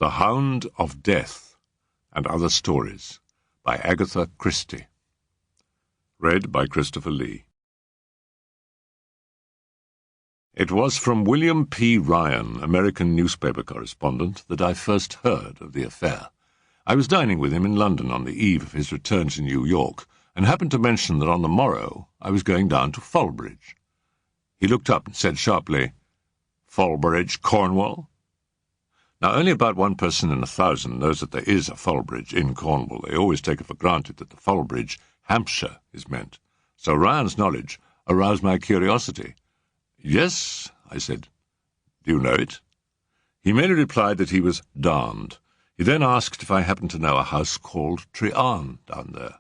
The Hound of Death and Other Stories by Agatha Christie. Read by Christopher Lee. It was from William P. Ryan, American newspaper correspondent, that I first heard of the affair. I was dining with him in London on the eve of his return to New York, and happened to mention that on the morrow I was going down to Fulbridge. He looked up and said sharply, "Fulbridge, Cornwall?" Now, only about 1 person in 1,000 knows that there is a Fulbridge in Cornwall. They always take it for granted that the Fulbridge, Hampshire, is meant. So Ryan's knowledge aroused my curiosity. "Yes," I said. "Do you know it?" He merely replied that he was darned. He then asked if I happened to know a house called Trearn down there.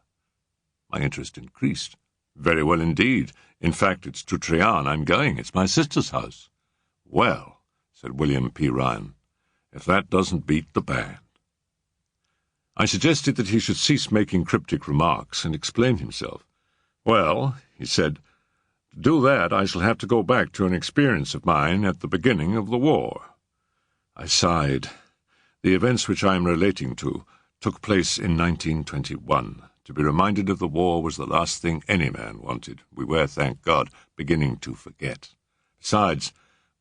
My interest increased. "Very well indeed. In fact, it's to Trearn I'm going. It's my sister's house." "Well," said William P. Ryan, "if that doesn't beat the band." I suggested that he should cease making cryptic remarks and explain himself. "Well," he said, "to do that I shall have to go back to an experience of mine at the beginning of the war." I sighed. The events which I am relating to took place in 1921. To be reminded of the war was the last thing any man wanted. We were, thank God, beginning to forget. Besides,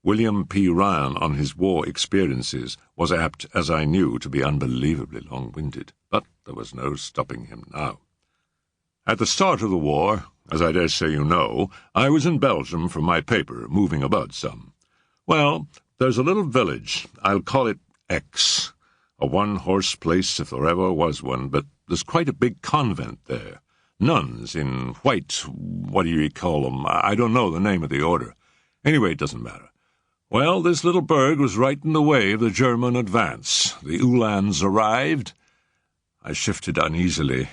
William P. Ryan on his war experiences was apt, as I knew, to be unbelievably long-winded, but there was no stopping him now. At the start of the war, as I dare say you know, I was in Belgium for my paper, moving about some. Well, there's a little village, I'll call it X, a one-horse place if there ever was one, but there's quite a big convent there. Nuns in white, what do you call them? I don't know the name of the order. Anyway, it doesn't matter. Well, this little burg was right in the way of the German advance. The Uhlans arrived. I shifted uneasily.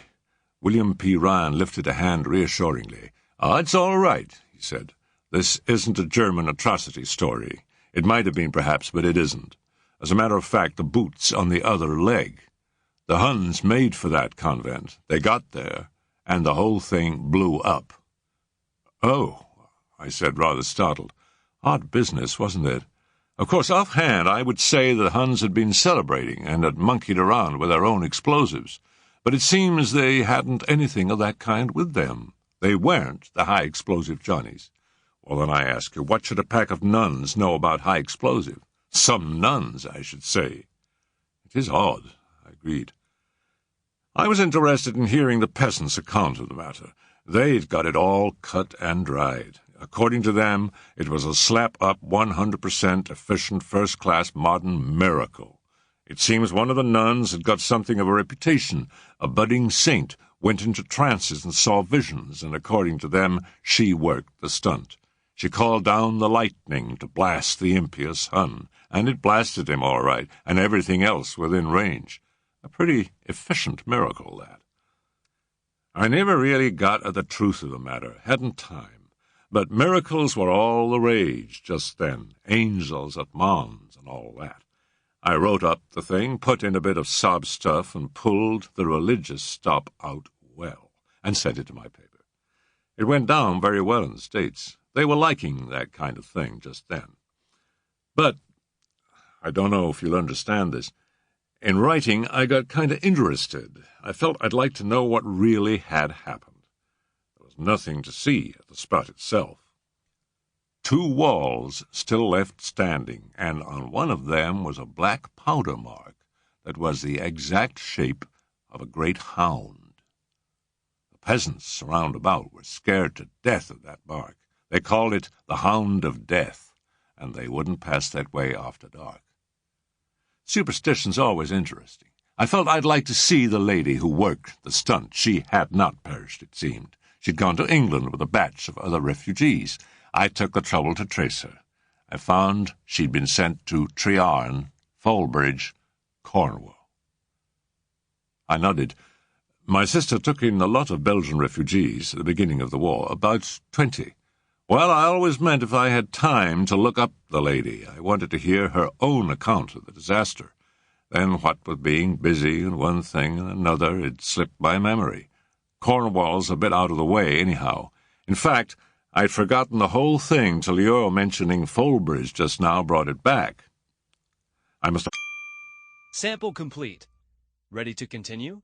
William P. Ryan lifted a hand reassuringly. "It's all right," he said. "This isn't a German atrocity story. It might have been, perhaps, but it isn't. As a matter of fact, the boot's on the other leg. The Huns made for that convent. They got there, and the whole thing blew up." "Oh," I said, rather startled. "Odd business, wasn't it? Of course, offhand, I would say the Huns had been celebrating and had monkeyed around with their own explosives. But it seems they hadn't anything of that kind with them. They weren't the high-explosive Johnnies. Well, then I ask you, what should a pack of nuns know about high-explosive? Some nuns, I should say." "It is odd," I agreed. I was interested in hearing the peasants' account of the matter. They'd got it all cut and dried. According to them, it was a slap-up, 100% efficient, first-class modern miracle. It seems one of the nuns had got something of a reputation. A budding saint, went into trances and saw visions, and according to them, she worked the stunt. She called down the lightning to blast the impious Hun, and it blasted him all right, and everything else within range. A pretty efficient miracle, that. I never really got at the truth of the matter, hadn't time. But miracles were all the rage just then, angels at Mons and all that. I wrote up the thing, put in a bit of sob stuff, and pulled the religious stop out well, and sent it to my paper. It went down very well in the States. They were liking that kind of thing just then. But I don't know if you'll understand this. In writing, I got kind of interested. I felt I'd like to know what really had happened. There was nothing to see at the spot itself. 2 walls still left standing, and on one of them was a black powder mark that was the exact shape of a great hound. The peasants round about were scared to death of that mark. They called it the Hound of Death, and they wouldn't pass that way after dark. Superstition's always interesting. I felt I'd like to see the lady who worked the stunt. She had not perished, it seemed. She'd gone to England with a batch of other refugees. I took the trouble to trace her. I found she'd been sent to Trearn, Fulbridge, Cornwall. I nodded. My sister took in a lot of Belgian refugees at the beginning of the war, about 20. Well, I always meant if I had time to look up the lady. I wanted to hear her own account of the disaster. Then, what with being busy and one thing and another, it slipped my memory. Cornwall's a bit out of the way, anyhow. In fact, I'd forgotten the whole thing till your mentioning Fulbridge just now brought it back. I must... Sample complete. Ready to continue?